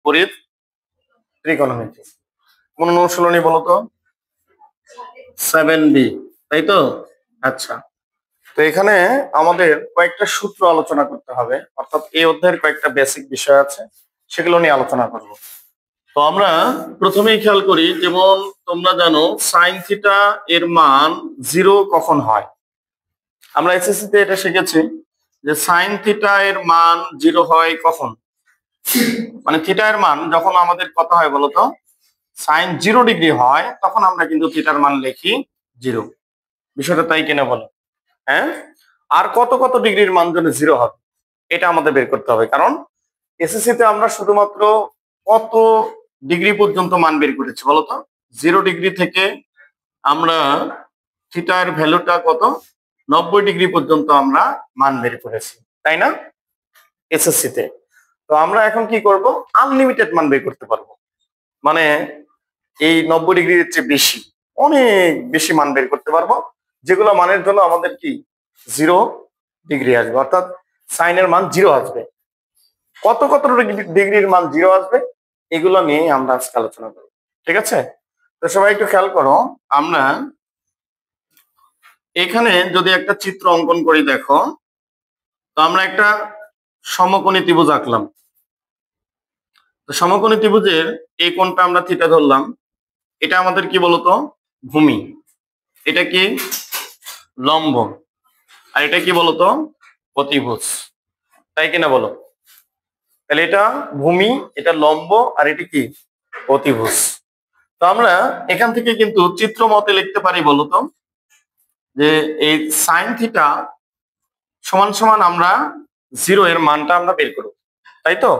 বিপরীত ত্রিকোণমিতি। কোন অনুশীলনী বলতো? 7B, তাই তো? আচ্ছা, তো এখানে আমাদের কয়েকটা সূত্র আলোচনা করতে হবে, অর্থাৎ এই অধ্যায়ের কয়েকটা বেসিক বিষয় আছে, সেগুলো নিয়ে আলোচনা করব। তো আমরা প্রথমেই খেয়াল করি, যেমন তোমরা জানো সাইন থিটা এর মান 0 কখন হয়। আমরা এসএসসি তে এটা শিখেছি যে সাইন থিটা এর মান 0 হয় কখন, মানে থিটা এর মান যখন আমাদের কত হয় বলতো, সাইন 0 ডিগ্রি হয়, তখন আমরা কিন্তু থিটার মান লিখি 0। বিষয়টা তাই কিনা বলো? হ্যাঁ, আর কত কত ডিগ্রির মান জন্য 0 হবে এটা আমাদের বের করতে হবে, কারণ এসএসসি তে আমরা শুধুমাত্র কত ডিগ্রি পর্যন্ত মান বের করেছি বলতো? 0 ডিগ্রি থেকে আমরা থিটার ভ্যালুটা কত 90 ডিগ্রি পর্যন্ত আমরা মান বের করেছি, তাই না এসএসসি তে? তো আমরা এখন কি করব, আনলিমিটেড মান বের করতে পারবো, মানে এই 90 ডিগ্রির চেয়ে বেশি, অনেক বেশি মান বের করতে পারবো, যেগুলো মানের জন্য আমাদের কি 0 ডিগ্রি আসবে, অর্থাৎ সাইনের মান 0 আসবে। কত কত ডিগ্রির মান 0 আসবে এগুলো নিয়ে আমরা আজকে আলোচনা করব, ঠিক আছে? তো সবাই একটু খেয়াল করো, আমরা এখানে যদি একটা চিত্র অঙ্কন করি, দেখো তো আমরা একটা সমকোণী ত্রিভুজ আঁকলাম। তো সমকোণী ত্রিভুজের এই কোণটা আমরা থিটা ধরলাম, এটা আমাদের কি বলতো ভূমি, এটা কি লম্ব, আর এটা কি বলতো অতিভুজ, তাই কিনা বলো? তাহলে এটা ভূমি, এটা লম্ব, আর এটা কি অতিভুজ। তো আমরা এখান থেকে কিন্তু চিত্র মতে লিখতে পারি বলতো যে এই সাইন থিটা সমান সমান আমরা 0 এর মানটা আমরা বের করব, তাই তো?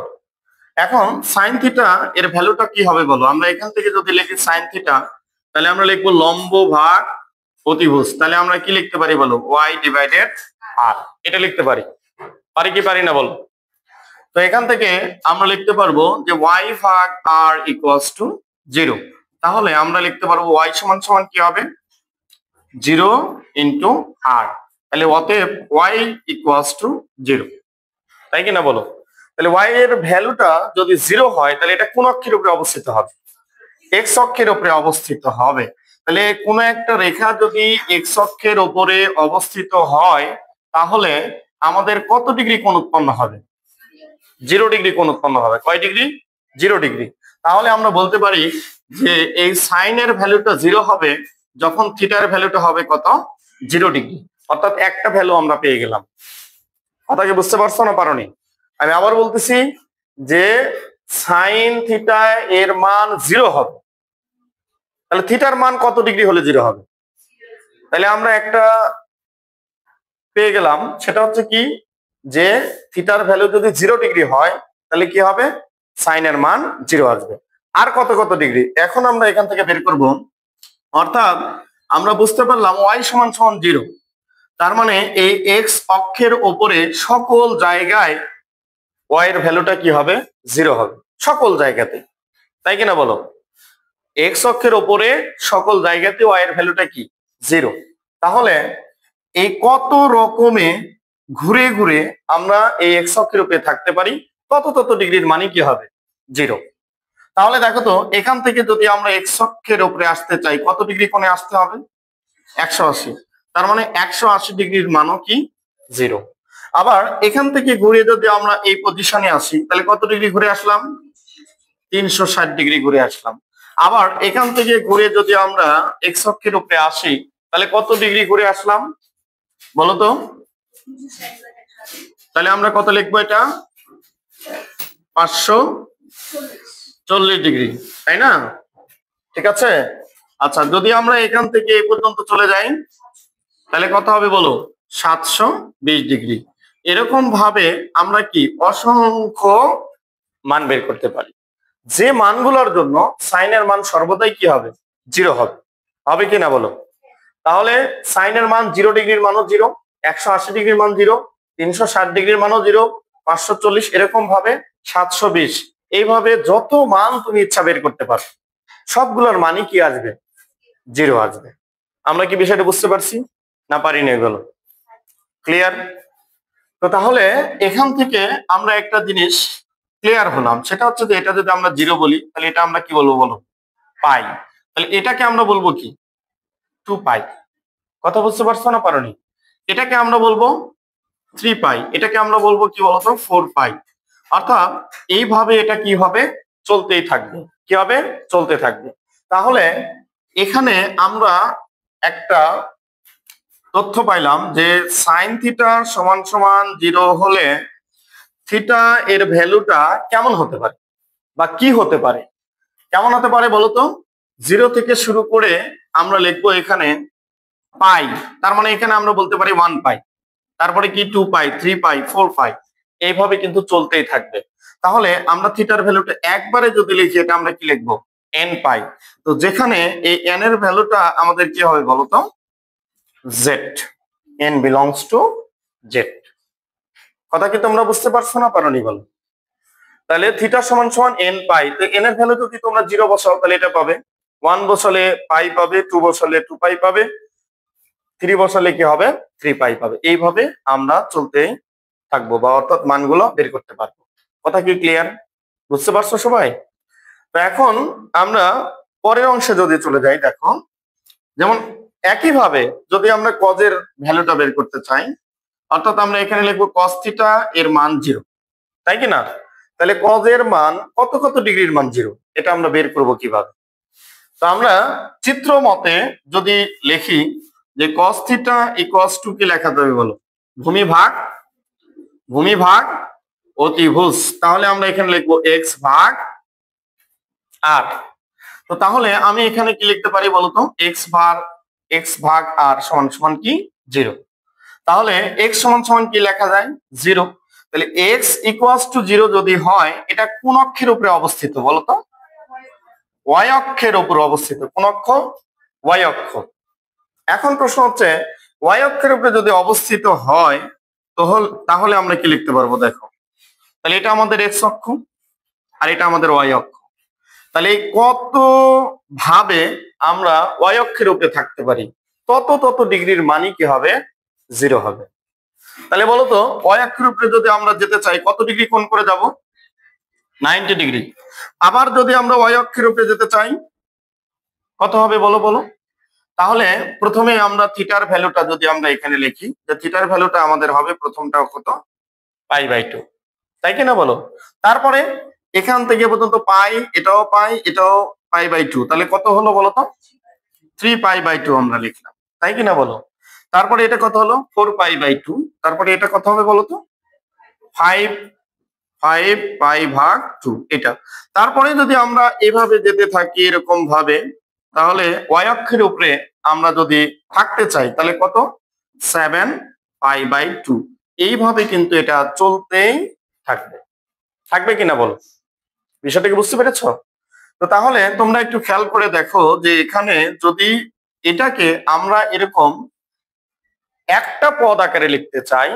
এখন সাইন থিটা এর ভ্যালুটা কি হবে বলো? আমরা এখান থেকে যদি লিখি সাইন থিটা, তাহলে আমরা লিখবো লম্ব ভাগ অতিভুজ, তাহলে আমরা কি লিখতে পারি বলো? y/r, এটা লিখতে পারি, পারি কি পারি না বলো? তো এখান থেকে আমরা লিখতে পারবো যে y ভাগ r = 0, তাহলে আমরা লিখতে পারবো y সমান সমান কি হবে 0 × r, তাহলে অতএব y = 0, তাই কিনা বলো? তাহলে y এর ভ্যালুটা যদি 0 হয়, তাহলে এটা কোন অক্ষের উপরে অবস্থিত হবে? x অক্ষের উপরে অবস্থিত হবে। তাহলে কোন একটা রেখা যদি x অক্ষের উপরে অবস্থিত হয়, তাহলে আমাদের কত ডিগ্রি কোণ উৎপন্ন হবে? 0 ডিগ্রি কোণ উৎপন্ন হবে। কয় ডিগ্রি? 0 ডিগ্রি। তাহলে আমরা বলতে পারি যে এই সাইনের ভ্যালুটা 0 হবে যখন থিটার ভ্যালুটা হবে কত? 0 ডিগ্রি। অর্থাৎ একটা ভ্যালু আমরা পেয়ে গেলাম। কথা কি বুঝতে পারছো না পারোনি? আমি আবার বলতেছি যে সাইন থিটা এর মান 0 হবে, তাহলে থিটার মান কত ডিগ্রি হলে 0 হবে? তাহলে আমরা একটা পেয়ে গেলাম, সেটা হচ্ছে কি যে থিটার ভ্যালু যদি 0 ডিগ্রি হয়, তাহলে কি হবে? সাইনের মান 0 আসবে। আর কত কত ডিগ্রি এখন আমরা এখান থেকে বের করব, অর্থাৎ আমরা বুঝতে পারলাম y সমান সমান 0, তার মানে এই x অক্ষের উপরে সকল জায়গায় y এর ভ্যালুটা কি হবে? 0 হবে, সকল জায়গাতে, তাই কিনা বলো? x অক্ষের উপরে সকল জায়গাতে y এর ভ্যালুটা কি? 0। তাহলে এই কত রকমে ঘুরে ঘুরে আমরা এই x অক্ষের উপরে থাকতে পারি, তত তত ডিগ্রির মানে কি হবে? 0। তাহলে দেখো তো, এখান থেকে যদি আমরা x অক্ষের উপরে আসতে চাই, কত ডিগ্রি কোণে আসতে হবে? 180। তার মানে 180 ডিগ্রির মানও কি? 0। আবার এখান থেকে ঘুরে যদি আমরা এই পজিশনে আসি, তাহলে কত ডিগ্রি ঘুরে আসলাম? 360 ডিগ্রি ঘুরে আসলাম। আবার এখান থেকে ঘুরে যদি আমরা x অক্ষের উপরে আসি, তাহলে কত ডিগ্রি ঘুরে আসলাম বলো তো? তাহলে আমরা কত লিখবো? এটা 540 ডিগ্রি, তাই না? ঠিক আছে। আচ্ছা, যদি আমরা এখান থেকে এই পর্যন্ত চলে যাই, তাহলে কত হবে বলো? 720 ডিগ্রি। এরকম ভাবে আমরা কি অসংখ্য মান বের করতে পারি, যে মানগুলোর জন্য সাইনের মান সর্বদাই কি হবে? 0 হবে। হবে কি না বলো? তাহলে সাইনের মান 0 ডিগ্রির মানও 0, 180 ডিগ্রির মান 0, 360 ডিগ্রির মানও 0, 540, এরকম ভাবে 720, এইভাবে যত মান তুমি ইচ্ছা বের করতে পারো, সবগুলোর মানই কি আসবে? 0 আসবে। আমরা কি বিষয়টা বুঝতে পারছি না পারি না? এগুলো ক্লিয়ার? তো তাহলে এখান থেকে আমরা একটা জিনিস ক্লিয়ার হলাম, সেটা হচ্ছে যে এটা যদি আমরা 0 বলি তাহলে এটা আমরা কি বলবো বলো, পাই। তাহলে এটাকে আমরা বলবো কি, 2 পাই। কথা বুঝতে পারছো না পারোনি? এটাকে আমরা বলবো 3 পাই, এটাকে আমরা বলবো কি বলতো 4 পাই। অর্থাৎ এইভাবে এটা কি হবে, চলতেই থাকবে। কি হবে, চলতে থাকবে। তাহলে এখানে আমরা একটা তথ্য পাইলাম যে সাইন থিটা সমান সমান 0 হলে থিটা এর ভ্যালুটা কেমন হতে পারে বা কি হতে পারে। কেমন হতে পারে বলতো, 0 থেকে শুরু করে আমরা লিখবো এখানে পাই, তার মানে এখানে আমরা বলতে পারি 1 পাই, তারপরে কি 2 পাই, 3 পাই, 4 পাই, এইভাবে কিন্তু চলতেই থাকবে। তাহলে আমরা থিটার ভ্যালুটা একবারে যদি লিখি এটা আমরা কি লিখবো, n পাই। তো যেখানে এই n এর ভ্যালুটা আমাদের কি হবে বলতো, z, n belongs to z। কথা কি তোমরা বুঝতে পারছো না পারোনি বলো? তাহলে থিটা সমান সমান n পাই, তো n এর ভ্যালু যদি তোমরা 0 বসাও তাহলে এটা পাবে, 1 বসালে পাই পাবে, 2 বসালে 2 পাই পাবে, 3 বসালে কি হবে, 3 পাই পাবে। এইভাবে আমরা চলতে থাকবো বা অর্থাৎ মানগুলো বের করতে পারবো। কথা কি ক্লিয়ার, বুঝতে পারছো সবাই? তো এখন আমরা পরের অংশে যদি চলে যাই, দেখো যেমন একইভাবে যদি আমরা কজের ভ্যালুটা বের করতে চাই, অর্থাৎ আমরা এখানে লিখবো cos থিটা এর মান 0, তাই কি না? তাহলে কজের মান কত কত ডিগ্রির মান 0, এটা আমরা বের করব কিভাবে? তো আমরা চিত্র মতে যদি লিখি যে cos থিটা ইকুয়ালস টু কি লেখা যাবে বলো, ভূমি ভাগ অতিভুজ। তাহলে আমরা এখানে লিখবো x ভাগ r। তো তাহলে আমি এখানে কি লিখতে পারি বলতো, x ভাগ r সমান সমান কি 0। তাহলে x সমান সমান কি লেখা যায়, 0। তাহলে x ইকুয়ালস টু 0 যদি হয়, এটা কোন অক্ষের উপরে অবস্থিত বলতো, y অক্ষের উপর অবস্থিত। কোন অক্ষ, y অক্ষ। এখন প্রশ্ন হচ্ছে y অক্ষের উপরে যদি অবস্থিত হয় তাহলে আমরা কি লিখতে পারবো, দেখো তাহলে এটা আমাদের x অক্ষ আর এটা আমাদের y অক্ষ। তাহলে এই কত ভাবে আমরা y অক্ষের উপরে থাকতে পারি, তত ডিগ্রির মানই কি হবে, 0 হবে। তাহলে বলতো y অক্ষের উপরে যদি আমরা যেতে চাই কত ডিগ্রি কোণ করে যাব, 90 ডিগ্রি। আবার যদি আমরা y অক্ষের উপরে যেতে চাই কত হবে বলো বলো। তাহলে প্রথমে আমরা থিটার ভ্যালুটা যদি আমরা এখানে লিখি, যে থিটার ভ্যালুটা আমাদের হবে প্রথমটা কত, π/2, তাই কি না বলো? তারপরে এখান থেকে পর্যন্ত পাই, এটাও পাই, এটাও π/2, তাহলে কত হলো বলতো, 3π/2 আমরা লিখলাম, তাই কি না বলো? তারপরে এটা কত হলো, 4π/2, তারপরে এটা কত হবে বলতো, 5π/2 এটা। তারপরে যদি আমরা এভাবে যেতে থাকি এরকম ভাবে, তাহলে y অক্ষের উপরে আমরা যদি থাকতে চাই তাহলে কত, 7π/2। এইভাবে কিন্তু এটা চলতেই থাকবে, থাকবে কিনা বলো, বিষয়টা কি বুঝতে পেরেছো? তো তাহলে তোমরা একটু খেয়াল করে দেখো যে এখানে যদি এটাকে আমরা এরকম একটা পদ আকারে লিখতে চাই,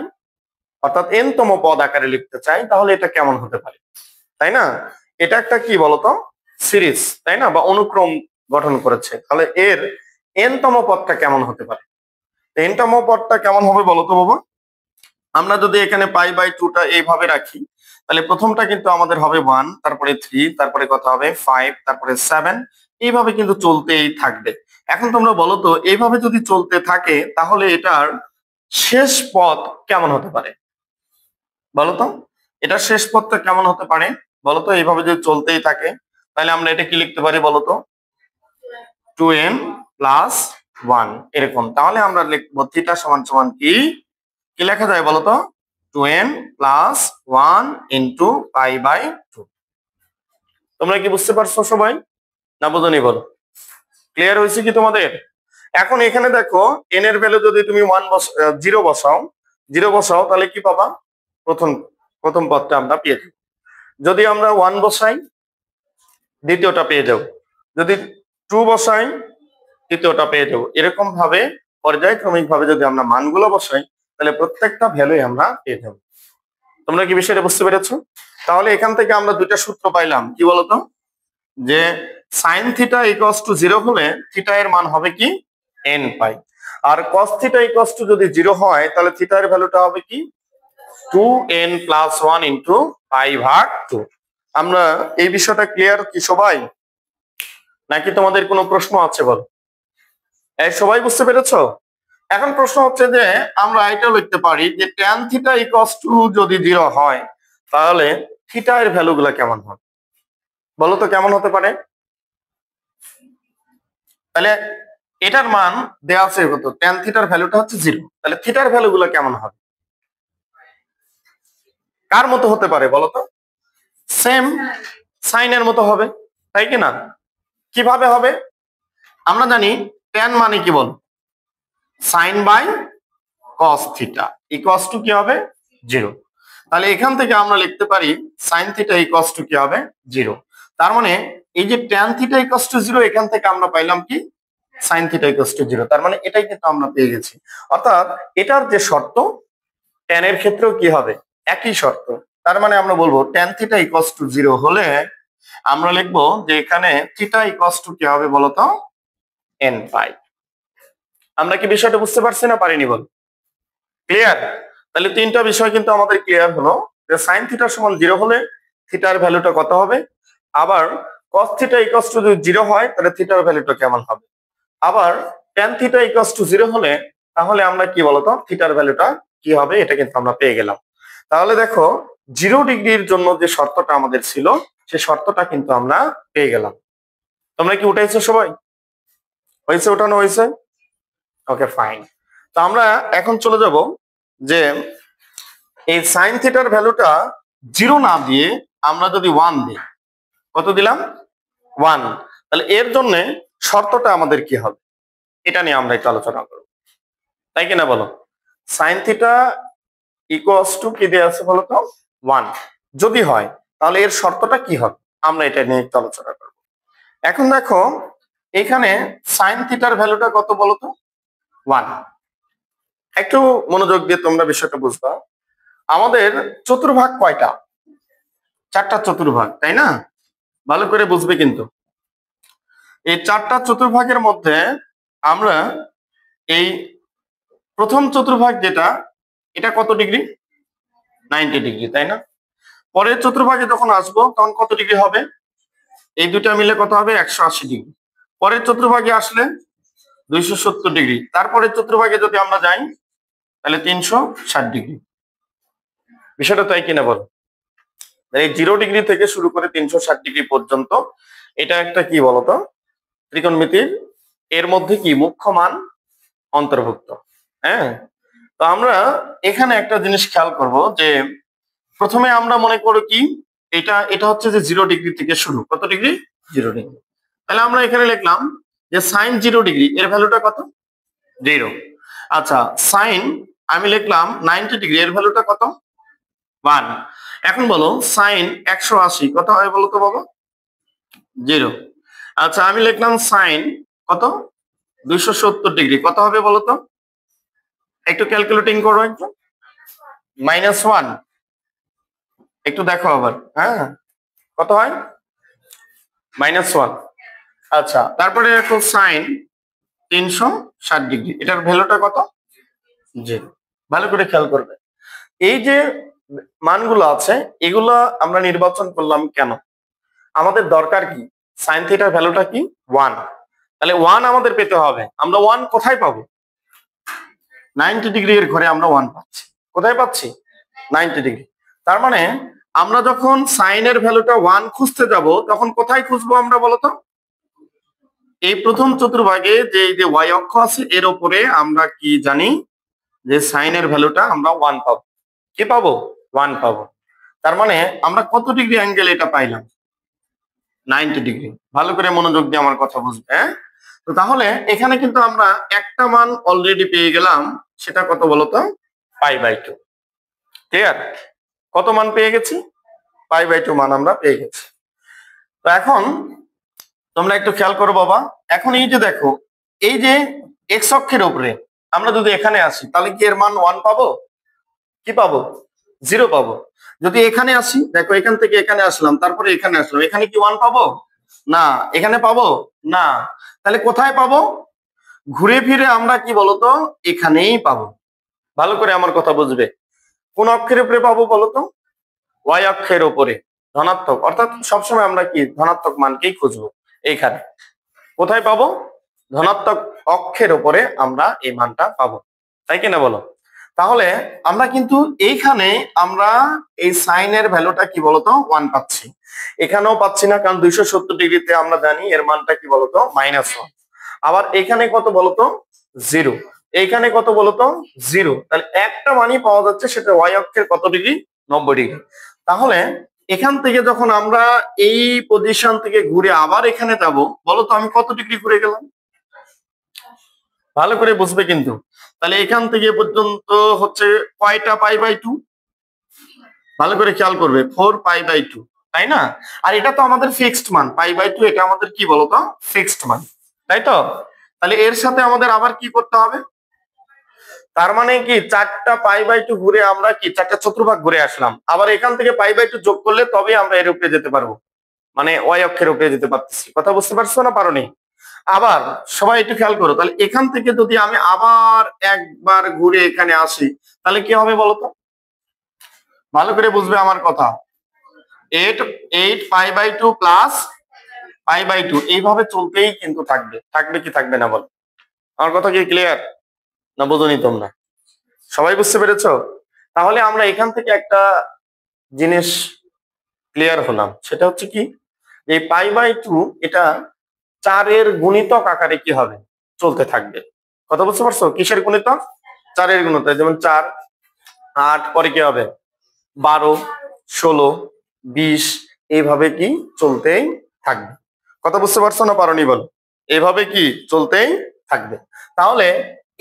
অর্থাৎ n-তম পদ আকারে লিখতে চাই, তাহলে এটা কেমন হতে পারে, তাই না? এটা একটা কি বলতো, সিরিজ, তাই না, বা অনুক্রম গঠন করেছে। তাহলে এর n-তম পদটা কেমন হতে পারে, n-তম পদটা কেমন হবে বলতো বাবা? আমরা যদি এখানে π/2টা এইভাবে রাখি, তাহলে প্রথমটা কিন্তু আমাদের হবে 1, তারপরে 3, তারপরে কত হবে 5, তারপরে 7, এইভাবে কিন্তু চলতেই থাকবে। এখন তোমরা বলো তো এইভাবে যদি চলতে থাকে তাহলে এটার শেষ পদ কেমন হতে পারে বলতো, এটার শেষ পদটা কেমন হতে পারে বলতো? এইভাবে যদি চলতেই থাকে তাহলে আমরা এটা কি লিখতে পারি বলতো, 2n + 1 এরকম। তাহলে আমরা লিখবো থিটা সমান সমান কি লেখা যায় বলতো, 2n + 1 × π/2। তোমরা কি বুঝতে পারছো সবাই না বোঝনি বলো? ক্লিয়ার হয়েছে কি তোমাদের? এখন এখানে দেখো n এর ভ্যালু যদি তুমি 0 বসাও তাহলে কি পাবা, প্রথম পদটা আমরা পেয়ে যাবো। যদি আমরা 1 বসাই দ্বিতীয়টা পেয়ে যাব, যদি 2 বসাই তৃতীয়টা পেয়ে যাব। এরকম ভাবে পর্যায়ক্রমিক ভাবে যদি আমরা মানগুলো বসাই তাহলে প্রত্যেকটা ভ্যালুই আমরা পেয়ে যাব। তোমরা কি বিষয়টা বুঝতে পেরেছো? তাহলে এখান থেকে আমরা দুইটা সূত্র পাইলাম, কি বলতো, যে sin θ = 0 হলে থিটা এর মান হবে কি, n পাই। আর cos θ = যদি 0 হয় তাহলে থিটা এর ভ্যালুটা হবে কি, 2n + 1 × π/2। আমরা এই বিষয়টা ক্লিয়ার কি সবাই, নাকি তোমাদের কোনো প্রশ্ন আছে বল? এই সবাই বুঝতে পেরেছো? এখন প্রশ্ন হচ্ছে যে আমরা এটা লিখতে পারি যে tan থিটা ইকুয়ালস টু যদি 0 হয় তাহলে থিটা এর ভ্যালু গুলা কেমন হবে বলো তো, কেমন হতে পারে? তাহলে এটার মান দেওয়া আছে কত, tan থিটার ভ্যালুটা হচ্ছে 0, তাহলে থিটার ভ্যালু গুলা কেমন হবে, কার মতো হতে পারে বলো তো? সেম সাইনের মতো হবে, তাই কি না? কিভাবে হবে? আমরা জানি tan মানে কি বল, sine by cos theta equals to কি হবে 0। তাহলে এখান থেকে আমরা লিখতে পারি সাইন থিটা ইকুয়ালস টু কি হবে 0। তার মানে এই যে tan থিটা ইকুয়ালস টু 0, এখান থেকে আমরা পাইলাম কি সাইন থিটা ইকুয়ালস টু 0। তার মানে এটাই কিন্তু আমরা পেয়ে গেছি। অর্থাৎ এটার যে শর্ত tan এর ক্ষেত্রেও কি হবে, একই শর্ত। তার মানে আমরা বলবো tan থিটা ইকুয়ালস টু 0 হলে আমরা লিখবো যে এখানে থিটা ইকুয়ালস টু কি হবে বলতো n পাই। আমরা কি বিষয়টা বুঝতে পারছি না পারিনি বল? ক্লিয়ার? তাহলে তিনটা বিষয় কিন্তু আমাদের ক্লিয়ার হলো যে সাইন থিটা সমান 0 হলে থিটার ভ্যালুটা কত হবে, আবার cos থিটা ইকুয়ালস টু যদি 0 হয় তাহলে থিটার ভ্যালুটা কেমন হবে, আবার tan থিটা ইকুয়ালস টু 0 হলে তাহলে আমরা কি বলতো থিটার ভ্যালুটা কি হবে, এটা কিন্তু আমরা পেয়ে গেলাম। তাহলে দেখো 0 ডিগ্রির জন্য যে শর্তটা আমাদের ছিল সেই শর্তটা কিন্তু আমরা পেয়ে গেলাম। তোমরা কি উঠাইছো সবাই? হয়েছে, উঠানো হয়েছে? Okay fine. তো আমরা এখন চলে যাব যে এই সাইন থিটার ভ্যালুটা 0 না দিয়ে আমরা যদি 1 দিই, কত দিলাম 1, তাহলে এর জন্য শর্তটা আমাদের কি হবে এটা নিয়ে আমরা একটু আলোচনা করব, তাই কিনা বলো? সাইন থিটা ইকুয়ালস টু কি দেয়া আছে বলো তো 1 যদি হয় তাহলে এর শর্তটা কি হবে, আমরা এটা নিয়ে একটু আলোচনা করব। এখন দেখো এখানে সাইন থিটার ভ্যালুটা কত বলো তো 1। একটু মনোযোগ দিয়ে তোমরা বিষয়টা বুঝবা। আমাদের চতুর্ভাগ কয়টা? 4টা চতুর্ভাগ, তাই না? ভালো করে বুঝবে কিন্তু। এই 4টা চতুর্ভাগের মধ্যে আমরা এই প্রথম চতুর্ভাগ যেটা, এটা কত ডিগ্রি? 90 ডিগ্রি, তাই না? পরের চতুর্ভাগে যখন আসবো তখন কত ডিগ্রি হবে? এই দুটা মিলে কত হবে 180 ডিগ্রি। পরের চতুর্ভাগে আসলে 270 ডিগ্রি। তারপরে চতুর্ভাগে যদি আমরা যাই তাহলে 360 ডিগ্রি। বিষয়টা তাই কিনা বল? এই 0 ডিগ্রি থেকে শুরু করে 360 ডিগ্রি পর্যন্ত এটা একটা কি বলতো ত্রিকোণমিতির, এর মধ্যে কি মুখ্য মান অন্তর্ভুক্ত। হ্যাঁ, তো আমরা এখানে একটা জিনিস খেয়াল করব যে প্রথমে আমরা মনে করি কি এটা এটা হচ্ছে যে 0 ডিগ্রি থেকে শুরু, কত ডিগ্রি 0 ডিগ্রি। তাহলে আমরা এখানে লিখলাম যে সাইন 0 ডিগ্রি এর ভ্যালুটা কত 0। আচ্ছা সাইন আমি লিখলাম 90 ডিগ্রি এর ভ্যালুটা কত 1। এখন বলো সাইন 180 কত হয় বলো তো বাবা 0। আচ্ছা আমি লিখলাম সাইন কত 270 ডিগ্রি কত হবে বলো তো, একটু ক্যালকুলেটিং করো, একটু -1, একটু দেখো আবার। হ্যাঁ কত হয় -1। আচ্ছা তারপরে দেখো সাইন 360 ডিগ্রি এটার ভ্যালুটা কত 0। ভালো করে খেয়াল করবে এই যে মানগুলো আছে এগুলো আমরা নির্বাচন করলাম কেন, আমাদের দরকার কি সাইন থিটার ভ্যালুটা কি 1। তাহলে 1 আমাদের পেতে হবে। আমরা 1 কোথায় পাবো? 90 ডিগ্রি এর ঘরে আমরা 1 পাচ্ছি। কোথায় পাচ্ছি 90 ডিগ্রি। তার মানে আমরা যখন সাইনের ভ্যালুটা 1 খুঁজতে যাব তখন কোথায় খুঁজবো আমরা বলতো, এই প্রথম চতুর্ভাগে যে এই যে y অক্ষ আছে এর উপরে আমরা কি জানি যে সাইনের ভ্যালুটা আমরা 1 পাবো। কি পাবো 1 পাবো। তার মানে আমরা কত ডিগ্রি অ্যাঙ্গেল এটা পাইলাম 90 ডিগ্রি। ভালো করে মনোযোগ দিয়ে আমার কথা বুঝবে। হ্যাঁ, তো তাহলে এখানে কিন্তু আমরা একটা মান অলরেডি পেয়ে গেলাম, সেটা কত বলতো π/2। ক্লিয়ার? কত মান পেয়ে গেছি π/2 মান আমরা পেয়ে গেছি। তো এখন তোমরা একটু খেয়াল করো বাবা, এখন এই যে দেখো এই যে এক্স অক্ষের উপরে আমরা যদি এখানে আসি তাহলে কি এর মান 1 পাবো? কি পাবো 0 পাবো। যদি এখানে আসি দেখো এখান থেকে এখানে আসলাম তারপরে এখানে আসলাম, এখানে কি 1 পাবো না, এখানে পাবো না, তাহলে কোথায় পাবো? ঘুরে ফিরে আমরা কি বলতো এখানেই পাবো। ভালো করে আমার কথা বুঝবে, কোন অক্ষের উপরে পাবো বলতো y অক্ষের উপরে। ধনাত্মক, অর্থাৎ সবসময় আমরা কি ধনাত্মক মানকেই খুঁজবো। এইখানে কোথায় পাবো? ধনাত্মক অক্ষের উপরে আমরা এই মানটা পাবো, তাই কিনা বলো? তাহলে আমরা কিন্তু এইখানে আমরা এই সাইনের ভ্যালুটা কি বলতো 1 পাচ্ছি, এখানেও পাচ্ছি না, কারণ 270 ডিগ্রিতে আমরা জানি এর মানটা কি বলতো -1। আবার এখানে কত বলতো 0, এইখানে কত বলতো 0, তাহলে একটা মানই পাওয়া যাচ্ছে, সেটা ওয়াই অক্ষের কত ডিগ্রি 90 ডিগ্রি। তাহলে এখান থেকে যখন আমরা এই পজিশন থেকে ঘুরে আবার এখানে যাব, বলতো আমি কত ডিগ্রি ঘুরে গেলাম? ভালো করে বুঝবে কিন্তু। তাহলে এখান থেকে পর্যন্ত হচ্ছে কয়টা π/2? ভালো করে খেয়াল করবে, 4π/2, তাই না? আর এটা তো আমাদের ফিক্সড মান, π/2 এটা আমাদের কি বলতো ফিক্সড মান, তাই তো? তাহলে এর সাথে আমাদের আবার কি করতে হবে? তার মানে কি 4টা π/2 ঘুরে আমরা কি 4টা চতুর্ভাগ ঘুরে আসলাম, আবার এখান থেকে π/2 যোগ করলে তবে আমরা এর উপরে যেতে পারবো, মানে ওয়াই অক্ষের উপরে যেতে পারতেছি। কথা বুঝতে পারছো না পারোনি? আবার সবাই একটু খেয়াল করো, তাহলে এখান থেকে যদি আমি আবার একবার ঘুরে এখানে আসি, তাহলে কি হবে বলতো? ভালো করে বুঝবে আমার কথা। 8π/2 প্লাস π/2 এইভাবে চলতেই কিন্তু থাকবে, থাকবে কি থাকবে না বল? আমার কথা কি ক্লিয়ার না বোঝনি তোমরা? সবাই বুঝতে পেরেছো? তাহলে আমরা এখান থেকে একটা জিনিস ক্লিয়ার হলাম, সেটা হচ্ছে কি, এই π/2 এটা 4-এর গুণিতক আকারে কি হবে চলতে থাকবে। কথা বুঝতে পারছো? কিসের গুণিতক? 4-এর গুণিতক। যেমন 4, 8, পরে কি হবে 12, 16, 20, এইভাবে কি চলতেই থাকবে। কথা বুঝতে পারছো না পারোনি বল? এইভাবে কি চলতেই থাকবে। তাহলে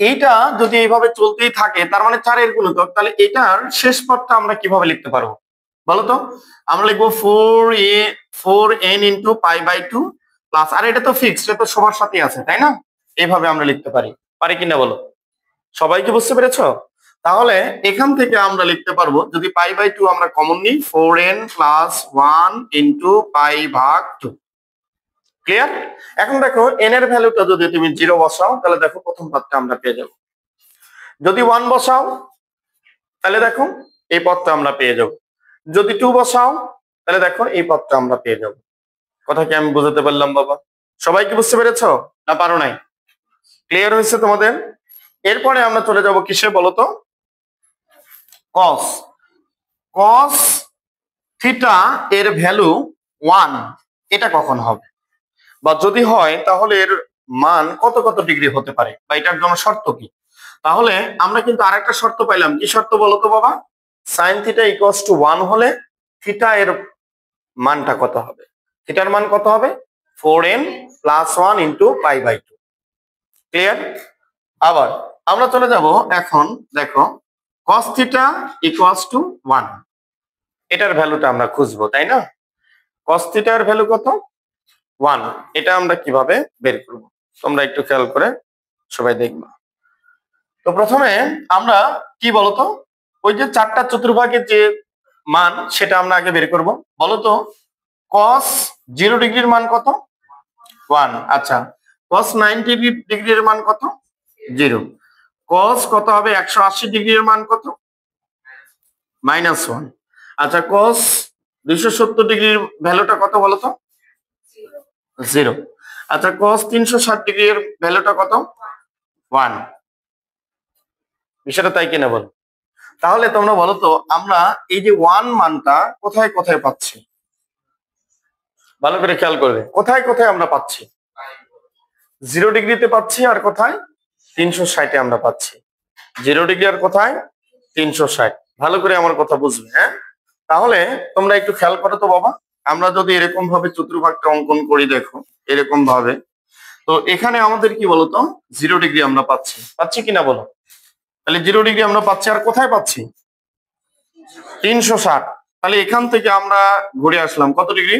এইটা যদি এইভাবে চলতেই থাকে, তার মানে 4-এর গুণিতক, তাহলে এটার শেষ পদটা আমরা কিভাবে লিখতে পারবো বলতো? আমরা লিখবো 4n ইন্টু π/2 প্লাস, আর এটা তো ফিক্সড, এটা তো সবার সাথে আছে, তাই না? এইভাবে আমরা লিখতে পারি, পারি কিনা বলো? সবাই কি বুঝতে পেরেছো? তাহলে এখান থেকে আমরা লিখতে পারবো, যদি π/2 আমরা কমন নিই, 4n প্লাস 1 ইন্টু π/2। ক্লিয়ার? এখন দেখো n এর ভ্যালুটা যদি তুমি 0 বসাও, তাহলে দেখো প্রথম পদটা আমরা পেয়ে যাব। যদি 1 বসাও, তাহলে দেখো এই পদটা আমরা পেয়ে যাব। যদি 2 বসাও, তাহলে দেখো এই পদটা আমরা পেয়ে যাব। কথা কি আমি বুঝাতে পারলাম বাবা? সবাই কি বুঝতে পেরেছো না পারো নাই? ক্লিয়ার হয়েছে তোমাদের? এরপরে আমরা চলে যাব কিসে বলতো? কস। কস থিটা এর ভ্যালু 1, এটা কখন হবে, বা যদি হয় তাহলে এর মান কত কত ডিগ্রি হতে পারে, বা এটার জন্য শর্ত কি? তাহলে আমরা কিন্তু আরেকটা শর্ত পাইলাম। কি শর্ত বলতো বাবা? সাইন থিটা ইকুয়ালস টু 1 হলে থিটা এর মানটা কত হবে? থিটার মান কত হবে? 4n plus 1 into π/2। ক্লিয়ার? আবার আমরা চলে যাব এখন, দেখো cos থিটা ইকুয়ালস টু 1, এটার ভ্যালুটা আমরা খুঁজবো, তাই না? cos থিটার ভ্যালু কত? 1। এটা আমরা কিভাবে বের করব তোমরা একটু খেয়াল করে সবাই দেখবা। তো প্রথমে আমরা কি বলতো, ওই যে 4টা চতুর্ভাগের যে মান সেটা আমরা আগে বের করব। বলতো cos 0 ডিগ্রির মান কত? 1। আচ্ছা, cos 90 ডিগ্রির মান কত? 0। cos কত হবে 180 ডিগ্রির মান কত? -1। আচ্ছা, cos 270 ডিগ্রির ভ্যালুটা কত বলতো? 0। আচ্ছা, cos 360 ডিগ্রির ভ্যালুটা কত? 1। বিষয়টা তাই কিনা বল? তাহলে তোমরা বলো তো, আমরা এই যে 1 মানটা কোথায় কোথায় পাচ্ছি? ভালো করে খেয়াল করবে, কোথায় কোথায় আমরা পাচ্ছি? 0 ডিগ্রিতে পাচ্ছি, আর কোথায় 360-এ আমরা পাচ্ছি। 0 ডিগ্রি আর কোথায় 360। ভালো করে আমার কথা বুঝবে, হ্যাঁ? তাহলে তোমরা একটু খেয়াল করো তো বাবা, আমরা যদি এরকম ভাবে চতুর্ভাগটা অঙ্কন করি, দেখো এরকম ভাবে, তো এখানে আমাদের কি বলতো 0 ডিগ্রি আমরা পাচ্ছি, পাচ্ছি কিনা বলো? তাহলে 0 ডিগ্রি আমরা পাচ্ছি, আর কোথায় পাচ্ছি 360। তাহলে এখান থেকে আমরা ঘুরে আসলাম কত ডিগ্রি?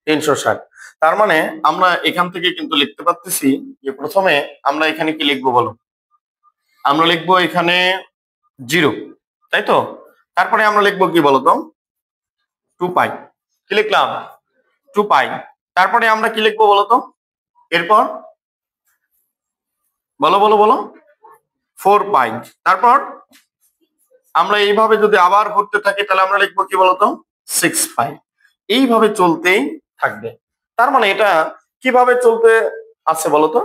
360। তার মানে আমরা এখান থেকে কিন্তু লিখতে পারতেছি যে প্রথমে আমরা এখানে কি লিখবো বলো? আমরা লিখবো এখানে 0, তাই তো? তারপরে আমরা লিখবো কি বলতো 2π। কি লিখলাম? 2π। তারপরে আমরা কি লিখবো বলতো? এরপর বলো বলো বলো 4π। তারপর আমরা এইভাবে যদি আবার ঘুরতে থাকি, তাহলে আমরা লিখবো কি বলতো 6 পাই। এইভাবে চলতেই থাকবে। তার মানে এটা কিভাবে চলতে আছে বলতো?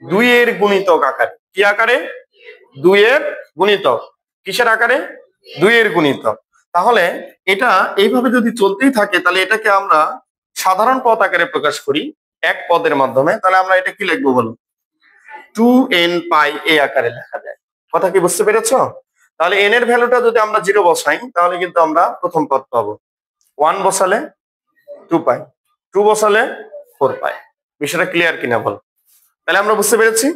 2 এর গুণিতক আকারে। কি আকারে? 2 এর গুণিতক। কিসের আকারে? 2 এর গুণিতক। তাহলে এটা এইভাবে যদি চলতেই থাকে তাহলে এটাকে আমরা সাধারণ পদ আকারে প্রকাশ করি এক পদের মাধ্যমে। তাহলে আমরা এটা কি লিখবো বলো? 2n পাই এই আকারে লেখা যায়। কথা কি বুঝতে পেরেছো? তাহলে n এর ভ্যালুটা যদি আমরা 0 বসাই তাহলে কিন্তু আমরা প্রথম পদ পাবো। 1 বসালে 2 পাই, 2 বসালে 4 পাই। বিষয়টা ক্লিয়ার কিনা বলো? তাহলে আমরা বুঝতে পেরেছি।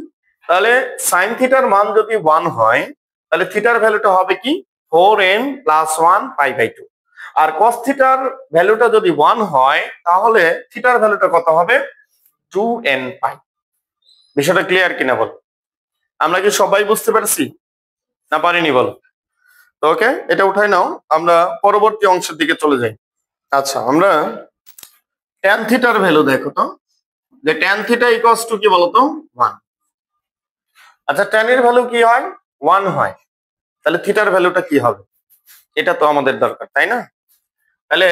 তাহলে সাইন থিটার মান যদি 1 হয় তাহলে থিটার ভ্যালুটা হবে কি? 4n + 1 π/2। আর cos থিটার ভ্যালুটা যদি 1 হয় তাহলে থিটার ভ্যালুটা কত হবে? 2n পাই। বিষয়টা ক্লিয়ার কিনা বলো? আমরা কি সবাই বুঝতে পারছি না পারিনি বলো? তো ওকে, এটা উঠাই নাও, আমরা পরবর্তী অংশের দিকে চলে যাই। আচ্ছা, আমরা tan থিটার ভ্যালু দেখো তো, যে tan থিটা ইকুয়ালস টু কি বলতো? 1। আচ্ছা, tan এর ভ্যালু কি হয়? 1 হয়। তাহলে থিটার ভ্যালুটা কি হবে? এটা তো আমাদের দরকার, তাই না? তাহলে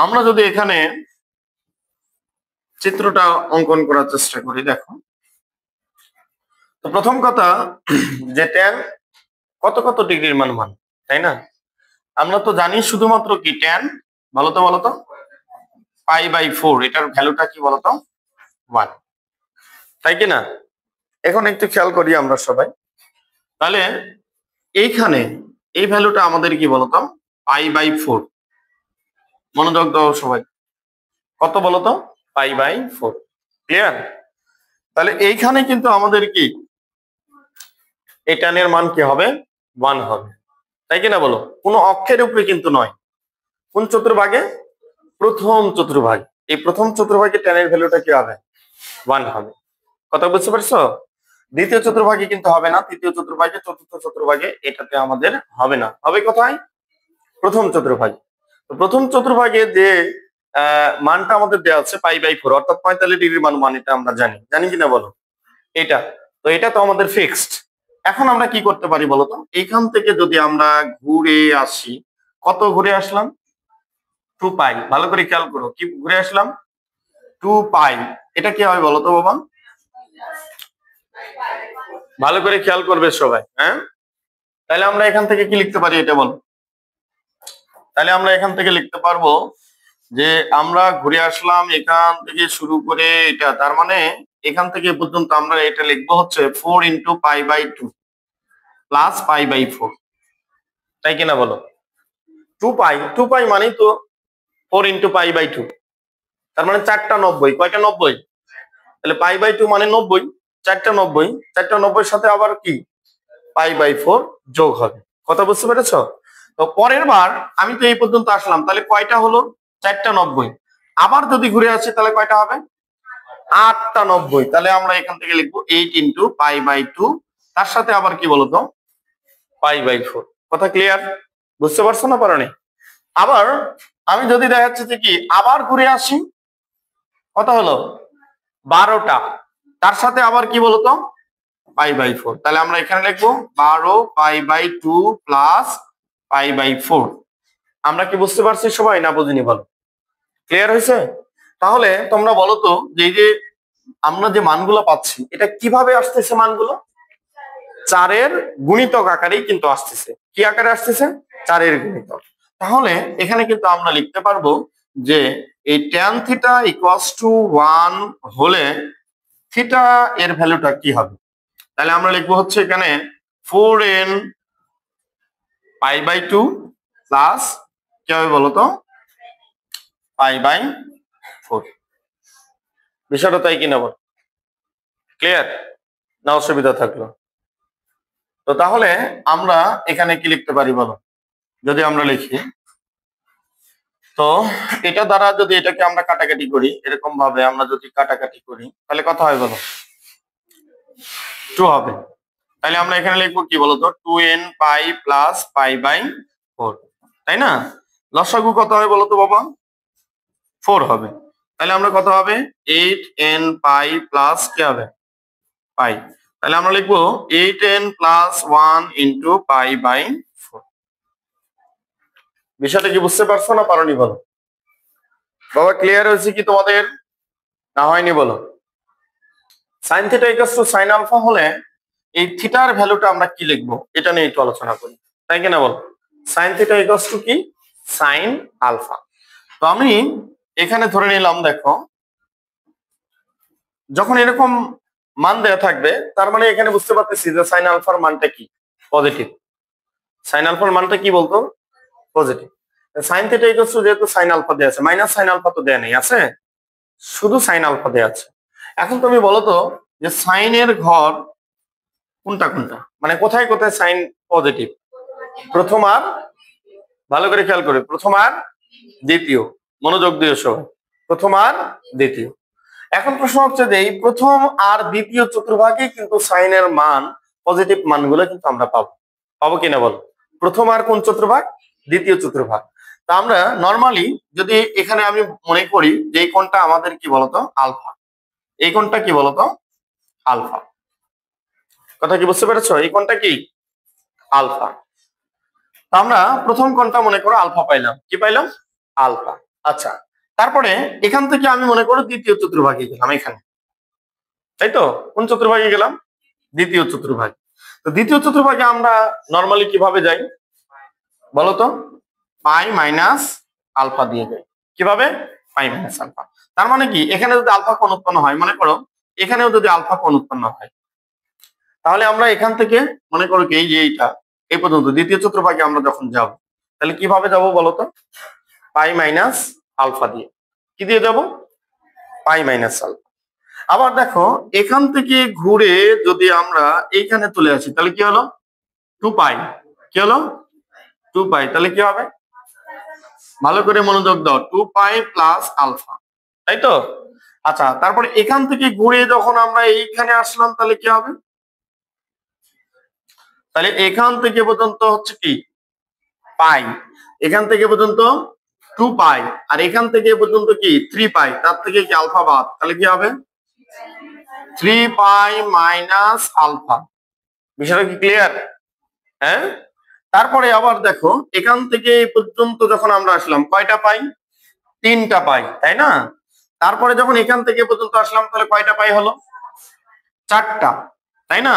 আমরা যদি এখানে চিত্রটা অঙ্কন করার চেষ্টা করি, দেখো তো প্রথম কথা যে tan কত কত ডিগ্রির মান, তাই না? আমরা তো জানি শুধুমাত্র কি tan, বলতো π/4, এটার ভ্যালুটা কি বলতো? 1, তাই কি না? এখন একটু খেয়াল করি আমরা সবাই। তাহলে এইখানে এই ভ্যালুটা আমাদের কি বলতো? π/4। মনোযোগ দাও সবাই। কত বলতো? π/4। ক্লিয়ার? তাহলে এইখানে কিন্তু আমাদের কি এই tan এর মান কি হবে? 1 হবে, তাই কি না বলো? কোনো অক্ষের উপরে কিন্তু নয়। কোন চতুর্ভাগে? প্রথম চতুর্ভাগে। এই প্রথম চতুর্ভাগে tan এর ভ্যালুটা কি হবে? 1 হবে। কথা বুঝতে পারছো? দ্বিতীয় চতুর্ভাগে কিন্তু হবে না, তৃতীয় চতুর্ভাগে, চতুর্থ চতুর্ভাগে এটাতে আমাদের হবে না। হবে কোথায়? প্রথম চতুর্ভাগে। তো প্রথম চতুর্ভাগে যে মানটা আমাদের দেওয়া আছে π/4, অর্থাৎ 45 ডিগ্রি মান এটা আমরা জানি কিনা বলো? এটা তো এটা তো আমাদের ফিক্সড। এখন আমরা কি করতে পারি বলতো? এইখান থেকে যদি আমরা ঘুরে আসি, কত ঘুরে আসলাম? 2 পাই। ভালো করে খেয়াল করো, কি ঘুরে আসলাম? 2 পাই। এটা কি হয় বলতো বাবা? ভালো করে খেয়াল করবে সবাই, হ্যাঁ? তাহলে আমরা এখান থেকে কি লিখতে পারি এটা বল? তাহলে আমরা এখান থেকে লিখতে পারবো যে আমরা ঘুরে আসলাম এখান থেকে শুরু করে এটা, তার মানে এখান থেকে পর্যন্ত আমরা এটা লিখবো হচ্ছে 4 × π/2 প্লাস π/4, তাই কিনা বলো? 2 পাই মানেই তো 4 × π/2, তার মানে 4টা 90। কয়টা 90? তাহলে π/2 মানে 90, 4টা 90, 4টা 90 সাথে আবার কি π/4 যোগ হবে। কথা বুঝতে পেরেছো? তো পরের বার আমি তো এই পর্যন্ত আসলাম, তাহলে কয়টা হলো? 4টা 90। আবার যদি ঘুরে আসি তাহলে কয়টা হবে? 8টা 90। তাহলে আমরা এখান থেকে লিখবো 8 × π/2, তার সাথে আবার কি বলতো? π/4। কথা ক্লিয়ার? বুঝতে পারছো না পারোনি? আবার আমি যদি দেখাচ্ছি যে কি আবার ঘুরে আসি, কত হলো? 12টা, তার সাথে আবার কি বলতো? π/4। তাহলে আমরা এখানে লিখবো 12 π/2 প্লাস π/4। আমরা কি বুঝতে পারছি সবাই না বুঝিনি বলো? ক্লিয়ার হয়েছে? তাহলে তোমরা বলো তো যে এই যে আমরা যে মানগুলো পাচ্ছি এটা কিভাবে আসতেছে? মানগুলো 4 এর গুণিতক আকারেই কিন্তু আসতেছে। কি আকারে আসতেছে? 4 এর গুণিতক। তাহলে এখানে কিন্তু আমরা লিখতে পারবো যে এই tan থিটা ইকুয়ালস টু 1 হলে থিটা এর ভ্যালুটা কি হবে? তাহলে আমরা লিখবো হচ্ছে এখানে 4n π/2 প্লাস কি হবে বলতো? π/4। বিষয়টা তাই কিনা বল? ক্লিয়ার না অসুবিধা থাকলো? তো তাহলে আমরা এখানে কি লিখতে পারি বলো? যদি আমরা লিখি তো এটা দ্বারা যদি এটাকে আমরা কাটাকাটি করি, এরকম ভাবে আমরা যদি কাটাকাটি করি তাহলে কত হয় বলো? 2 হবে। তাহলে আমরা এখানে লিখবো কি বলতো? 2n পাই প্লাস π/4, তাই না? লসাগু কত হয় বলতো বাবা? 4 হবে। তাহলে আমরা কত হবে? 8n পাই প্লাস কি হবে? পাই। তাহলে আমরা লিখবো 8n + 1 × π/4। বিষয়টা কি বুঝতে পারছো না পারোনি বলো? বাবা ক্লিয়ার হয়েছে কি তোমাদের, না হয়নি বলো? Sine theta equals to sine alpha হলে এই থিটার ভ্যালুটা আমরা কি লিখবো এটা নিয়ে একটু আলোচনা করি, তাই কিনা বলো? সাইন থিটা ইকুয়ালস টু কি? Sine alpha. তো আমি এখানে ধরে নিলাম, দেখো যখন এরকম মান দেয়া থাকবে তার মানে এখানে বুঝতে পারতেছি যে সাইন আলফার মানটা কি? পজিটিভ। সাইন আলফার মানটা কি বলতো? Positive. Sign theta equals two, যেহেতু সাইন আলফা দেয়া আছে, মাইনাস সাইন আলফা তো দেয়া নেই, আছে শুধু সাইন আলফা দেয়া আছে। এখন তুমি বলো তো যে সাইনের ঘর কোনটা কোনটা, মানে কোথায় কোথায় সাইন পজিটিভ? প্রথম আর, ভালো করে খেয়াল করে, প্রথম আর দ্বিতীয়, মনোযোগ দিয়ে সবাই, প্রথম আর দ্বিতীয়। এখন প্রশ্ন হচ্ছে যে এই প্রথম আর দ্বিতীয় চতুর্ভাগে কিন্তু সাইনের মান, পজিটিভ মানগুলো কিন্তু আমরা পাবো, পাবো কিনা বলো? প্রথম আর কোন চতুর্ভাগ? দ্বিতীয় চতুর্ভাগ। তা আমরা নর্মালি যদি এখানে আমি মনে করি যে এই কোণটা আমাদের কি বলতো? আলফা। এই কোণটা কি বলতো? আলফা। কথা কি বুঝতে পেরেছো? এই কোণটা কি? আলফা। আমরা প্রথম কোণটা মনে করো আলফা পাইলাম, কি পাইলাম? আলফা। আচ্ছা, তারপরে এখান থেকে আমি মনে করো দ্বিতীয় চতুর্ভাগে গেলাম, এখানে, তাই তো? কোন চতুর্ভাগে গেলাম? দ্বিতীয় চতুর্ভাগে। তো দ্বিতীয় চতুর্ভাগে আমরা নর্মালি কিভাবে যাই বলো তো? পাই মাইনাস আলফা দিয়ে যাই। কিভাবে? পাই মাইনাস আলফা। তার মানে কি, এখানে যদি আলফা কোণ উৎপন্ন হয়, মনে করো এখানেও যদি আলফা কোণ উৎপন্ন হয়, তাহলে আমরা এখান থেকে মনে করো কি এই যে এইটা এই পর্যন্ত দ্বিতীয় চতুর্ভাগে আমরা যখন যাব, তাহলে কিভাবে যাব বলতো? পাই মাইনাস আলফা দিয়ে। কি দিয়ে যাব? পাই মাইনাস আলফা। আবার দেখো এখান থেকে ঘুরে যদি আমরা এইখানে চলে আসি, তাহলে কি হলো? 2 পাই। কি হলো? 2 পাই। তাহলে কি হবে? ভালো করে মনোযোগ দাও, 2 পাই প্লাস আলফা, তাই তো? আচ্ছা, তারপরে এখান থেকে ঘুরে যখন আমরা এইখানে আসলাম, তাহলে কি হবে? তাহলে এখান থেকে পর্যন্ত হচ্ছে কি? পাই। এখান থেকে পর্যন্ত 2 পাই, আর এখান থেকে পর্যন্ত কি? 3 পাই। তার থেকে কি আলফা বাদ, তাহলে কি হবে? 3 পাই মাইনাস আলফা। বিষয়টা কি ক্লিয়ার? হ্যাঁ। তারপরে আবার দেখো এখান থেকে এই পর্যন্ত যখন আমরা আসলাম, কয়টা পাই? 3টা পাই, তাই না? তারপরে যখন এখান থেকে পর্যন্ত আসলাম, তাহলে কয়টা পাই হলো? 4টা, তাই না?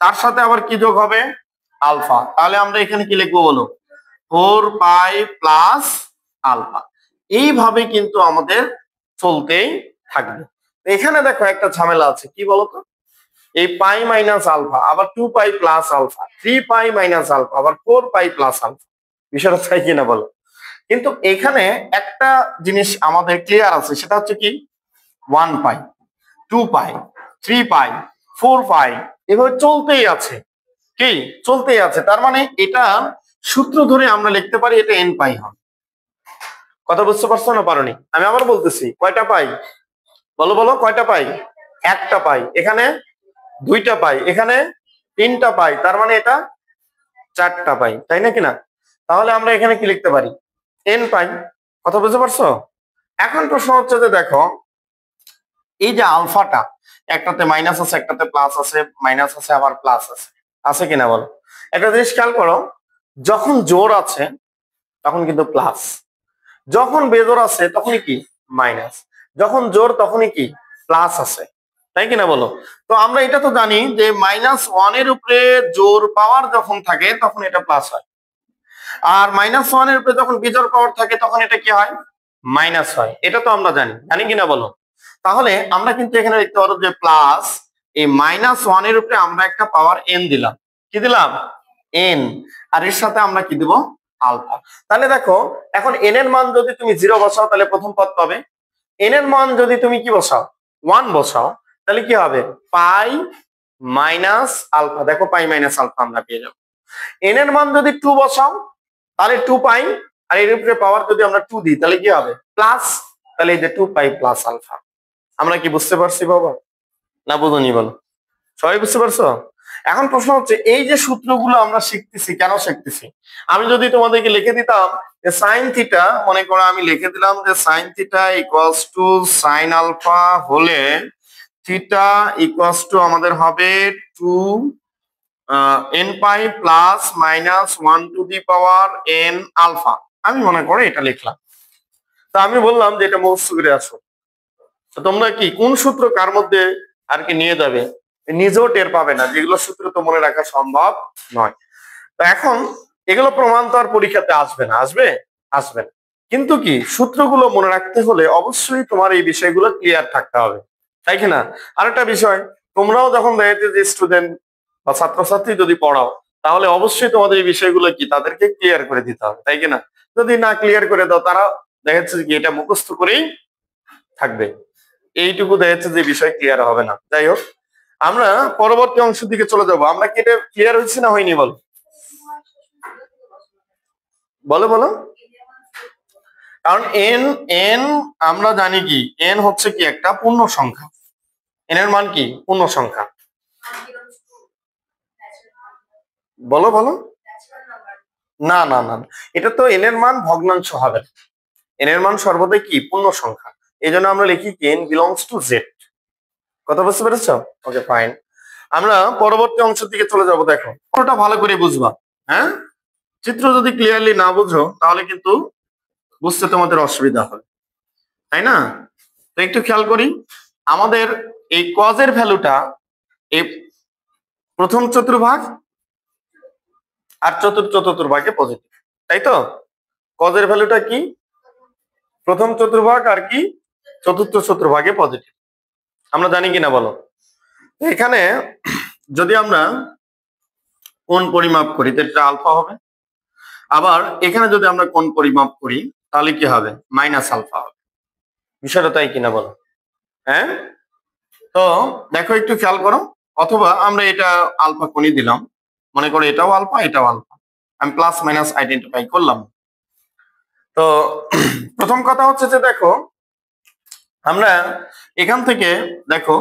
তার সাথে আবার কি যোগ হবে? আলফা। তাহলে আমরা এখানে কি লিখবো বলো? 4 পাই প্লাস আলফা। এইভাবে কিন্তু আমাদের চলতেই থাকবে। এখানে দেখো একটা ঝামেলা আছে, কি বলতো? এই পাই মাইনাস আলফা, আবার 2 পাই প্লাস আলফা, 3 পাই মাইনাস আলফা, আবার 4 পাই প্লাস আলফা। বিষয়টা তাই কিনা বলো? কিন্তু এখানে একটা জিনিস আমাদের ক্লিয়ার আছে, সেটা হচ্ছে কি? 1 পাই, 2 পাই, 3 পাই, 4 পাই, এভাবে চলতেই আছে। কি? চলতেই আছে। তার মানে এটা সূত্র ধরে আমরা লিখতে পারি এটা এন পাই হয়। কথা বুঝতে পারছো না পারোনি? আমি আবার বলতেছি, কয়টা পাই বলো, বলো কয়টা পাই? 1টা পাই। এখানে 2টা পাই, এখানে 3টা পাই, তার মানে এটা 4টা পাই, তাই না কিনা? তাহলে আমরা এখানে কি লিখতে পারি? এন পাই। কথা বুঝতে পারছো? এখন প্রশ্ন হচ্ছে যে দেখো এই যে আলফাটা, একটাতে মাইনাস আছে, একটাতে প্লাস আছে, মাইনাস আছে আবার প্লাস আছে, আছে কিনা বলো? একটা জিনিস খেয়াল করো, যখন জোর আছে তখন কিন্তু প্লাস, যখন বেজোর আছে তখনই কি? মাইনাস। যখন জোর তখনই কি? প্লাস আছে, তাই কিনা বলো? তো আমরা এটা তো জানি যে -1-এর উপরে জোর পাওয়ার যখন থাকে তখন এটা প্লাস হয়, আর -1-এর উপরে যখন বিজোড় পাওয়ার থাকে তখন এটা কি হয়? মাইনাস হয়। এটা তো আমরা জানি, জানি কিনা বলো? তাহলে আমরা কিন্তু এখানে দেখতে পারো যে প্লাস এই -1-এর উপরে আমরা একটা পাওয়ার এন দিলাম। কি দিলাম? এন। আর এর সাথে আমরা কি দিব? আলফা। তাহলে দেখো এখন এন এর মান যদি তুমি 0 বসাও তাহলে প্রথম পদ পাবে। এন এর মান যদি তুমি কি বসাও? 1 বসাও, তাহলে কি হবে? পাই মাইনাস আলফা। দেখো পাই মাইনাস আলফা আমরা পেয়ে যাবো। এন এর মান যদি 2 বসাও তাহলে 2 পাই, আর এর উপরে পাওয়ার যদি আমরা 2 দিই তাহলে কি হবে? প্লাস। তাহলে এই যে 2 পাই প্লাস আলফা। আমরা কি বুঝতে পারছি বাবা, না বুঝুনি বলো? সবাই বুঝতে পারছো? এখন প্রশ্ন হচ্ছে এই যে সূত্রগুলো আমরা শিখতেছি, কেন শিখতেছি? আমি যদি তোমাদেরকে লিখে দিতাম যে সাইন থিটা, মনে করো আমি লিখে দিলাম যে sine theta equals to sine alpha হলে থিটা ইকুয়ালস টু আমাদের হবে 2 n pi plus -1 to the power n alpha. আমি মনে করে এটা লিখলাম। তা আমি বললাম যে এটা মুখস্থ করে আসো। তো তোমরা কি কোন সূত্র কার মধ্যে আর কি নিয়ে যাবে নিজেও টের পাবে না, যেগুলো সূত্র তো মনে রাখা সম্ভব নয়। তো এখন এগুলো প্রমাণ তো আর পরীক্ষাতে আসবে না, আসবে না। কিন্তু কি সূত্রগুলো মনে রাখতে হলে অবশ্যই তোমার এই বিষয়গুলো ক্লিয়ার থাকতে হবে, তাই কি না? আরেকটা বিষয়, তোমরাও যখন দেখতে যে স্টুডেন্ট বা ছাত্রছাত্রী যদি পড়াও, তাহলে অবশ্যই তোমাদের এই বিষয়গুলো কি তাদেরকে ক্লিয়ার করে দিতে হবে, তাই কি না? যদি না ক্লিয়ার করে দাও, তারা দেখা যাচ্ছে কি এটা মুখস্থ করেই থাকবে, এইটুকু দেখা যাচ্ছে যে বিষয় ক্লিয়ার হবে না। যাই হোক, আমরা পরবর্তী অংশের দিকে চলে যাব। আমরা কি এটা ক্লিয়ার হয়েছে না হয়নি বলো বলো বলো। কারণ এন এন আমরা জানি কি এন হচ্ছে কি একটা পূর্ণ সংখ্যা। এন এর মান কি পূর্ণ সংখ্যা। বলো বলো। না না না, এটা তো এন এর মান ভগ্নাংশ হবে। এন এর মান সর্বদাই কি পূর্ণ সংখ্যা। এই জন্য আমরা লিখি কি এন বিলংস টু জেড। কথা বুঝতে পেরেছো? Okay fine. আমরা পরবর্তী অংশের দিকে চলে যাব। দেখো ওটা ভালো করে বুঝবা। হ্যাঁ, চিত্র যদি ক্লিয়ারলি না বুঝো তাহলে কিন্তু বুঝতে তোমাদের অসুবিধা হবে, তাই না? তো একটু খেয়াল করি, আমাদের এই কজের ভ্যালুটা এই প্রথম চতুর্ভাগ আর চতুর্ভাগে পজিটিভ, তাই তো? কজের ভ্যালুটা কি প্রথম চতুর্ভাগ আর কি চতুর্থ চতুর্ভাগে পজিটিভ, আমরা জানি কিনা বলো? এখানে যদি আমরা কোণ পরিমাপ করি তাহলে আলফা হবে, আবার এখানে যদি আমরা কোণ পরিমাপ করি তাহলে কি হবে মাইনাস আলফা হবে। বিষয়টা তাই কিনা বলো? হ্যাঁ, তো দেখো একটু খেয়াল করো, অথবা আমরা এটা আলফা কোণই দিলাম, মনে করো এটাও আলফা এটাও আলফা, আমি প্লাস মাইনাস আইডেন্টিফাই করলাম। তো প্রথম কথা হচ্ছে যে দেখো আমরা এখান থেকে দেখো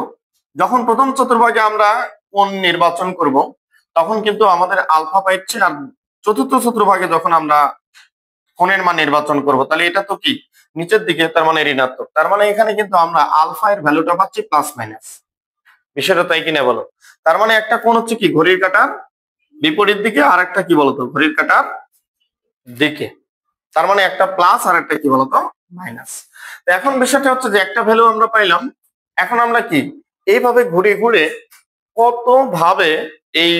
যখন প্রথম চতুর্ভাগে আমরা কোণ নির্বাচন করব তখন কিন্তু আমাদের আলফা পাইছে, আর চতুর্থ চতুর্ভাগে যখন আমরা কোণের মান নির্বাচন করব তাহলে এটা তো কি নিচের দিকে, তার মানে ঋণাত্মক। তার মানে এখানে কিন্তু আমরা আলফা এর ভ্যালুটা পাচ্ছি প্লাস মাইনাস। বিষয়টা তাই কিনা বলো? তার মানে একটা কোণ হচ্ছে কি ঘড়ির কাঁটার বিপরীত দিকে, আর একটা কি বলতো ঘড়ির কাঁটার দিকে। তার মানে একটা প্লাস আর একটা কি বলতো মাইনাস। তো এখন বিষয়টা হচ্ছে যে একটা ভ্যালু আমরা পাইলাম, এখন আমরা কি এইভাবে ঘুরে ঘুরে কত ভাবে এই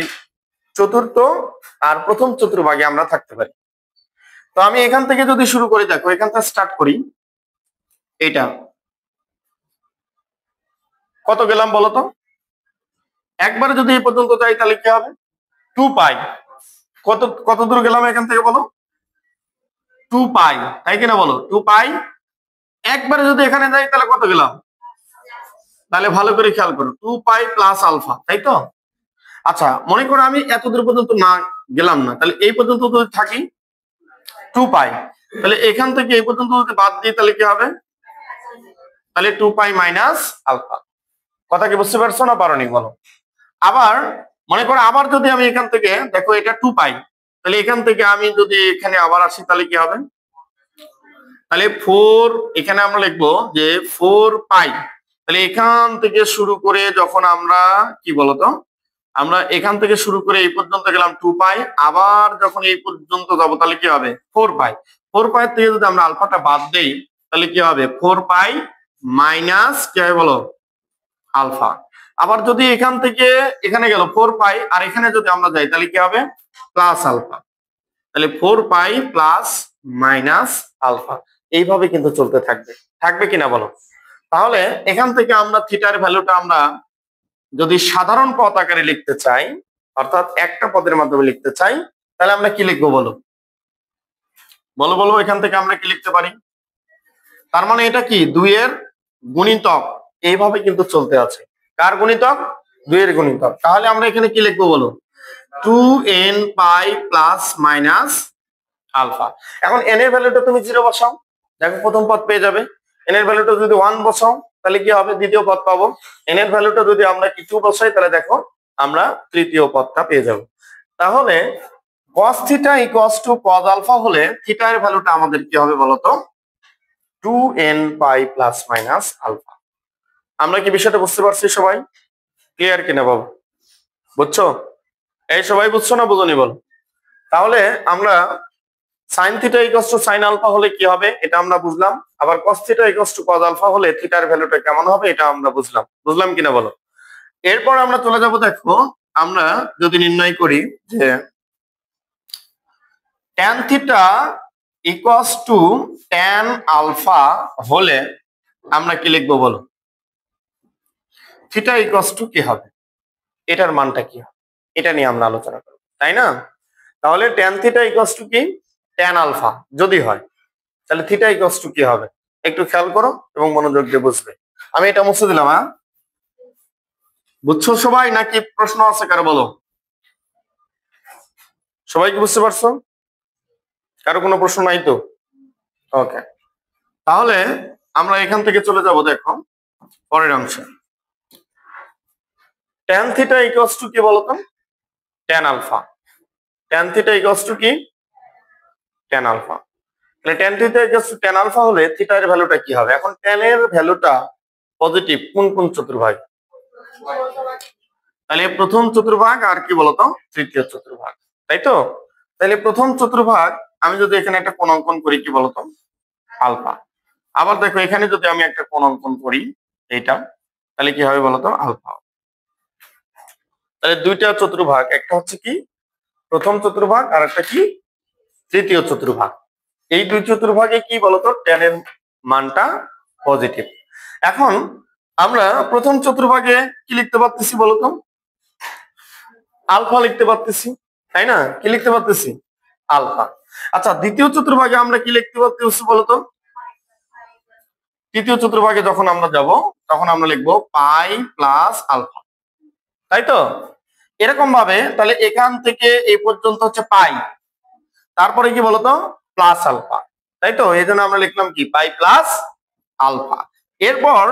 চতুর্থ আর প্রথম চতুর্ভাগে আমরা থাকতে পারি। তো আমি এখান থেকে যদি শুরু করি, দেখো এখান থেকে স্টার্ট করি, এইটা কত গেলাম বলো তো? একবারে যদি এই পর্যন্ত যাই তাহলে কি হবে 2 পাই। কত দূর গেলাম এখান থেকে বলো? 2 পাই, তাই কিনা বলো? 2 পাই। একবারে যদি এখানে যাই তাহলে কত গেলাম? তাহলে ভালো করে খেয়াল করো 2 পাই প্লাস আলফা, তাই তো? আচ্ছা মনে করো আমি এত দূর পর্যন্ত না গেলাম না, তাহলে এই পর্যন্ত যদি থাকি 2 পাই, তাহলে এখান থেকে এই পর্যন্ত যদি বাদ দিই তাহলে কি হবে? তাহলে 2 পাই মাইনাস আলফা। কথা কি বুঝতে পারছো না পারোনি বলো? আবার মনে করো আবার যদি আমি এখান থেকে দেখো এটা 2 পাই, তাহলে এখান থেকে আমি যদি এখানে আবার আসি তাহলে কি হবে? তাহলে 4, এখানে আমরা লিখবো যে 4 পাই। তাহলে এখান থেকে শুরু করে যখন আমরা কি বলতো আমরা এখান থেকে শুরু করে এই পর্যন্ত গেলাম 2 পাই, আবার যখন এই পর্যন্ত যাবো তাহলে কি হবে 4 পাই। 4 পাই থেকে যদি আমরা আলফাটা বাদ দেই তাহলে কি হবে 4 পাই মাইনাস কি হবে বলো আলফা। আবার যদি এখান থেকে এখানে গেল 4 পাই, আর এখানে যদি আমরা যাই তাহলে কি হবে প্লাস আলফা। তাহলে 4 পাই প্লাস মাইনাস আলফা, এইভাবে কিন্তু চলতে থাকবে, থাকবে কিনা বলো? তাহলে এখান থেকে আমরা থিটার ভ্যালুটা আমরা যদি সাধারণ পদ আকারে লিখতে চাই, অর্থাৎ একটা পদের মাধ্যমে লিখতে চাই, তাহলে আমরা কি লিখবো বলো? বলো বলো এখান থেকে আমরা কি লিখতে পারি? তার মানে এটা কি 2 এর গুণিতক, এইভাবে কিন্তু চলতে আছে। কার গুণিতক? 2 এর গুণিতক। তাহলে আমরা এখানে কি লিখবো বলো? 2n pi plus minus alpha. এখন n এর ভ্যালুটা তুমি 0 বসাও, দেখো প্রথম পদ পেয়ে যাবে। n এর ভ্যালুটা যদি 1 বসাও তাহলে কি হবে দ্বিতীয় পদ পাবো। n এর ভ্যালুটা যদি আমরা কি 2 বসাই তাহলে দেখো আমরা তৃতীয় পদটা পেয়ে যাব। তাহলে cos theta equals to cos alpha হলে থিটা এর ভ্যালুটা আমাদের কি হবে বলতো? 2n pi plus minus alpha. আমরা কি বিষয়টা বুঝতে পারছি সবাই? ক্লিয়ার কিনা বাবু? বুঝছো? এই সবাই বুঝছো না বুঝনি বল? তাহলে আমরা sine theta equals to sine alpha হলে কি হবে এটা আমরা বুঝলাম, আবার cos theta equals to cos alpha হলে থিটার ভ্যালুটা কেমন হবে এটা আমরা বুঝলাম কিনা বলো। এরপর আমরা চলে যাব, দেখো আমরা যদি নির্ণয় করি যে tan theta equals to tan alpha হলে আমরা কি লিখবো বলো। থিটা ইকুয়ালস টু কি হবে, এটার মানটা কি হবে এটা নিয়ে আমরা আলোচনা করব, তাই না? তাহলে ট্যান থিটা ইকুয়ালস টু কি, ট্যান আলফা যদি হয় তাহলে থিটা ইকুয়ালস টু কি হবে, একটু খেয়াল করো এবং মনোযোগ দিয়ে বুঝবে। আমি এটা মুছে দিলাম। হ্যাঁ, বুঝছো সবাই নাকি প্রশ্ন আছে কারো বলো? সবাই কি বুঝতে পারছো? কারো কোনো প্রশ্ন নাই তো? ওকে, তাহলে আমরা এখান থেকে চলে যাব, দেখো পরের অংশে। ট্যান থিটা ইকুয়ালস টু কি বলতো, tan alpha. Tan theta equals to কি, ট্যান আলফা। তাহলে tan theta equals to tan alpha হলে থিটার ভ্যালুটা কি হবে? এখন ট্যান এর ভ্যালুটা পজিটিভ কোন কোন চতুর্ভাগ? তাহলে প্রথম চতুর্ভাগ আর কি বলতো, তৃতীয় চতুর্ভাগ, তাই তো? তাহলে প্রথম চতুর্ভাগ আমি যদি এখানে একটা কোণ অঙ্কন করি কি বলতো, আলফা। আবার দেখো এখানে যদি আমি একটা কোণ অঙ্কন করি এইটা, তাহলে কি হবে বলতো, আলফা। তাহলে দুইটা চতুর্ভাগ, একটা হচ্ছে কি প্রথম চতুর্ভাগ আর একটা কি তৃতীয় চতুর্ভাগ। এই দুই চতুর্ভাগে কি বলতো, ট্যান এর মানটা পজিটিভ। এখন আমরা প্রথম চতুর্ভাগে কি লিখতে পারতেছি বলতো, আলফা লিখতে পারতেছি, তাই না? কি লিখতে পারতেছি, আলফা। আচ্ছা, দ্বিতীয় চতুর্ভাগে আমরা কি লিখতে পারতেছি বলতো? তৃতীয় চতুর্ভাগে যখন আমরা যাব তখন আমরা লিখবো পাই প্লাস আলফা, তাই তো? এরকম ভাবে তাহলে এখান থেকে এই পর্যন্ত হচ্ছে পাই, তারপরে কি বলতো প্লাস আলফা, তাই তো? এই জন্য আমরা লিখলাম কি পাই প্লাস আলফা। এরপর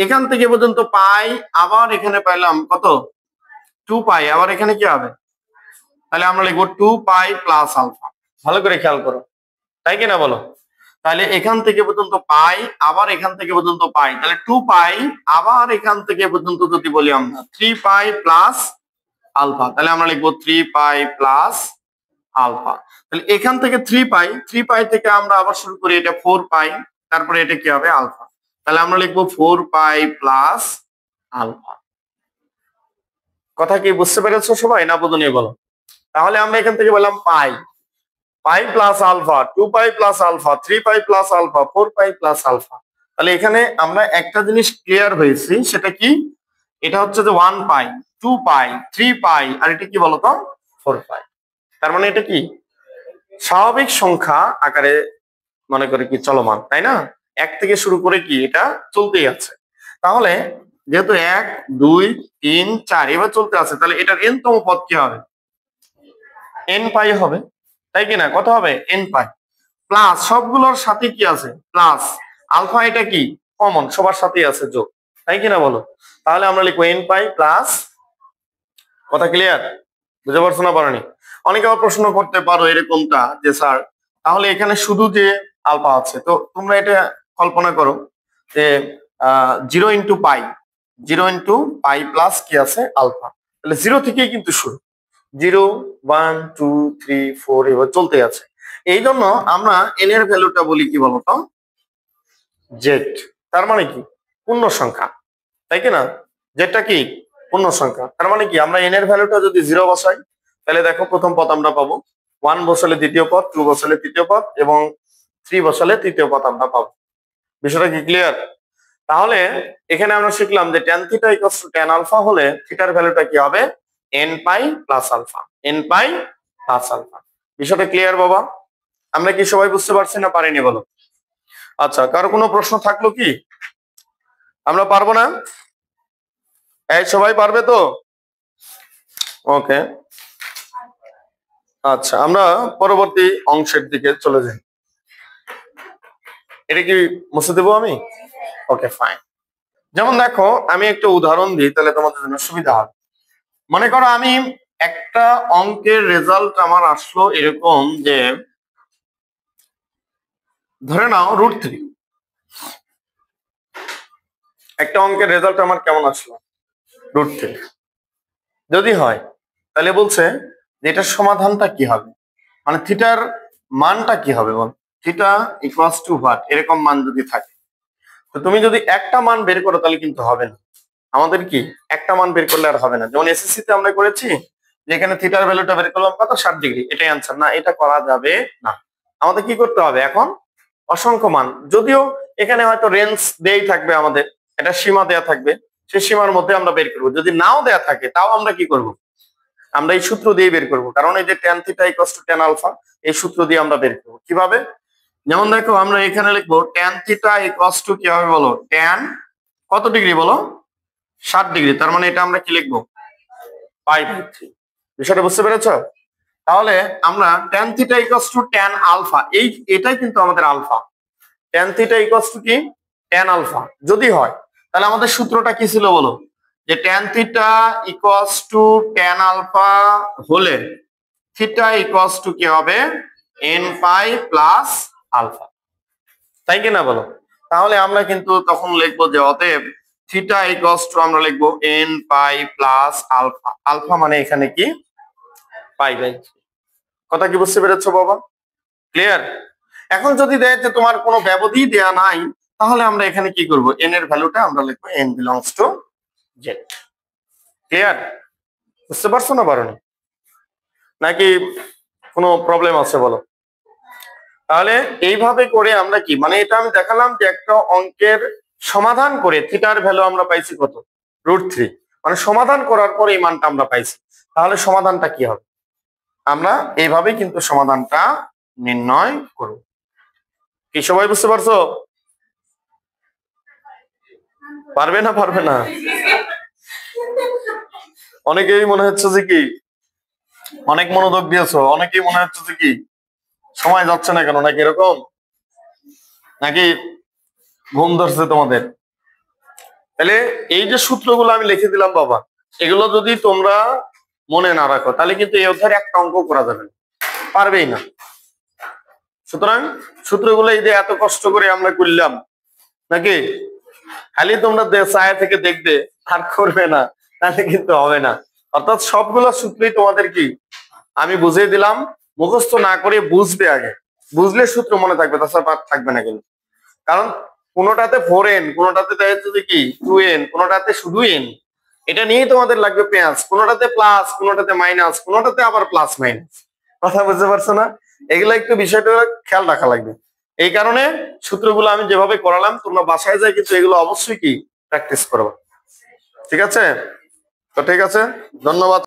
এখান থেকে পর্যন্ত পাই, আবার এখানে পাইলাম কত, 2 পাই, আবার এখানে কি হবে, তাহলে আমরা লিখবো 2 পাই প্লাস আলফা। ভালো করে খেয়াল করো, তাই কিনা বলো? তাহলে এখান থেকে পর্যন্ত পাই, আবার এখান থেকে পর্যন্ত পাই, তাহলে 2 পাই, আবার এখান থেকে পর্যন্ত যদি বলি আমরা 3 পাই প্লাস আলফা, তাহলে আমরা লিখবো 3 পাই প্লাস আলফা। তাহলে এখান থেকে 3 পাই থেকে আমরা আবার শুরু করি, এটা 4 পাই, তারপরে এটা কি হবে আলফা, তাহলে আমরা লিখবো 4 পাই প্লাস আলফা। কথা কি বুঝতে পেরেছো সবাই না বুঝুনি বলো? তাহলে আমরা এখান থেকে বললাম pi plus alpha, 2 pi plus alpha, 3 pi plus alpha, 4 pi plus alpha. তাহলে এখানে আমরা একটা জিনিস ক্লিয়ার হয়েছি, সেটা কি, এটা হচ্ছে যে 1 পাই, 2 পাই, 3 পাই, আর এটা কি বলতো 4 পাই। তার মানে এটা কি স্বাভাবিক সংখ্যা আকারে মনে করে কি চলমান, তাই না? এক থেকে শুরু করে কি এটা চলতেই আছে। তাহলে যেহেতু 1 2 3 4 এবার চলতে আছে, তাহলে এটার n তম পদ কি হবে, n পাই হবে, তাই কিনা? কত হবে, n পাই প্লাস সবগুলোর সাথে কি আছে প্লাস আলফা, এটা কি কমন সবার সাথেই আছে যোগ, তাই কিনা বলো? তাহলে আমরা লিখবো n পাই প্লাস, কথা ক্লিয়ার? বুঝতে পারছো না পারোনি? অনেকে আবার প্রশ্ন করতে পারো এরকমটা যে স্যার তাহলে এখানে শুধু যে আলফা আছে, তো তোমরা এটা কল্পনা করো যে 0 ইন্টু পাই, 0 ইন্টু পাই প্লাস কি আছে আলফা, তাহলে 0 থেকেই কিন্তু শুরু, 0 1 2 3 4 এবার চলতে আছে। এই জন্য আমরা n এর ভ্যালুটা বলি কি বলতো, জেড। তার মানে কি পূর্ণ সংখ্যা, তাই কি না? যেটা কি পূর্ণ সংখ্যা, তার মানে কি আমরা n এর ভ্যালুটা যদি 0 বসাই, তাহলে দেখো প্রথম পদ আমরা পাবো, 1 বসালে দ্বিতীয় পদ, 2 বসালে তৃতীয় পদ এবং 3 বসালে তৃতীয় পদ আমরা পাবো। বিষয়টা কি ক্লিয়ার? তাহলে এখানে আমরা শিখলাম যে tan theta equals to tan alpha হলে থিটার ভ্যালুটা কি হবে, n pi plus alpha, n pi plus alpha. বিষয়টা ক্লিয়ার বাবা? আমরা কি সবাই বুঝতে পারছি না পারিনি বলো? আচ্ছা, কারো কোনো প্রশ্ন থাকলো কি? আমরা পারবো না? এই সবাই পারবে তো? ওকে, আচ্ছা আমরা পরবর্তী অংশের দিকে চলে যাই। এটা কি মুছে দেবো আমি? Okay fine. যেমন দেখো আমি একটা উদাহরণ দিই তাহলে তোমাদের জন্য সুবিধা হবে। মনে করো আমি একটা অঙ্কের রেজাল্ট আমার আসলো এরকম যে ধরে নাও √3, একটা অঙ্কের রেজাল্ট আমার কেমন আসলো √3 যদি হয়, তাহলে বলছে যে এটার সমাধানটা কি হবে, মানে থিটার মানটা কি হবে বল? থিটা ইকুয়ালস টু হোয়াট, এরকম মান যদি থাকে, তো তুমি যদি একটা মান বের করো তাহলে কিন্তু হবে না। আমাদের কি একটা মান বের করলে আর হবে না। যেমন এসএসসি তে আমরা করেছি যে এখানে থিটার ভ্যালুটা বের করলাম কত, 60 ডিগ্রি, এটাই আনসার না, এটা করা যাবে না। আমাদের কি করতে হবে এখন? অসংখ্য মান, যদিও এখানে হয়তো রেঞ্জ দেই থাকবে, আমাদের এটা সীমা দেয়া থাকবে, সেই সীমার মধ্যে আমরা বের করবো। যদি নাও দেয়া থাকে তাও আমরা কি করব? আমরা এই সূত্র দিয়ে বের করব, কারণ এই যে tan theta equals to tan alpha, এই সূত্র দিয়ে আমরা বের করব। কিভাবে? যেমন দেখো আমরা এখানে লিখবো tan থিটা ইকুয়ালস টু কি হবে বলো? tan কত ডিগ্রি বলো? 60 ডিগ্রি। তার মানে এটা আমরা কি লিখবো? π/3। বিষয়টা বুঝতে পেরেছো? তাহলে আমরা tan theta equals to tan alpha, এটাই কিন্তু আমাদের alpha. tan theta equals to কি? tan আলফা যদি হয়, তাহলে আমাদের সূত্রটা কি ছিল বলো? যে tan theta equals to tan alpha হলে থিটা ইকুয়ালস টু কি হবে? n পাই প্লাস আলফা, তাই কি না বলো? তাহলে আমরা কিন্তু তখন লিখবো যে অতএব থিটা ইকুয়ালস টু আমরা লিখবো n pi plus alpha. Alpha মানে এখানে কি? π/3। কথা কি বুঝতে পেরেছো বাবা? ক্লিয়ার? এখন যদি দেয় যে তোমার কোনো ব্যবধি দেয়া নাই, তাহলে আমরা এখানে কি করব? n এর ভ্যালুটা আমরা লিখবো n belongs to z। Clear? বুঝতে পারছো না পারোনি? নাকি কোনো প্রবলেম আছে বলো? তাহলে এইভাবে করে আমরা কি, মানে এটা আমি দেখালাম যে একটা অঙ্কের সমাধান করে থিটার ভ্যালু আমরা পাইছি কত? √3। মানে সমাধান করার পর এই মানটা আমরা পাইছি। তাহলে সমাধানটা কি হবে? আমরা এইভাবেই কিন্তু সমাধানটা নির্ণয় করব। কি সবাই বুঝতে পারছো? পারবে না পারবে না? অনেকেই মনে হচ্ছে যে কি অনেক মনোযোগ দিয়েছো, অনেকেই মনে হচ্ছে যে কি সময় যাচ্ছে না কেন, নাকি এরকম, নাকি ঘুম ধরছে তোমাদের? তাহলে এই যে সূত্রগুলো আমি লিখে দিলাম বাবা, এগুলো যদি তোমরা মনে না রাখো তাহলে কিন্তু এই অধ্যায়ে একটা অঙ্ক করা যাবে না, পারবেই না। সুতরাং সূত্রগুলো এই যে এত কষ্ট করে আমরা করলাম, নাকি খালি তোমরা ছায়া থেকে দেখবে আর করবে না, তাহলে কিন্তু হবে না। অর্থাৎ সবগুলো সূত্রই তোমাদের কি আমি বুঝিয়ে দিলাম, মুখস্থ না করে বুঝবে আগে, বুঝলে সূত্র মনে থাকবে, তাছাড়া থাকবে না কিন্তু। কারণ কোনোটাতে 4n, কোনোটাতে দেখা যাচ্ছে কি 2n, কোনোটাতে শুধু n, এটা নিয়েই তোমাদের লাগবে পেঁয়াজ। কোনোটাতে প্লাস, কোনোটাতে মাইনাস, কোনোটাতে আবার প্লাস মাইনাস। কথা বুঝতে পারছো না? এগুলো একটু বিষয়টা খেয়াল রাখা লাগবে। এই কারণে সূত্রগুলো আমি যেভাবে করালাম তোমরা বাসায় যাই কিন্তু এগুলো অবশ্যই কি প্র্যাকটিস করবে। ঠিক আছে? তো ঠিক আছে, ধন্যবাদ।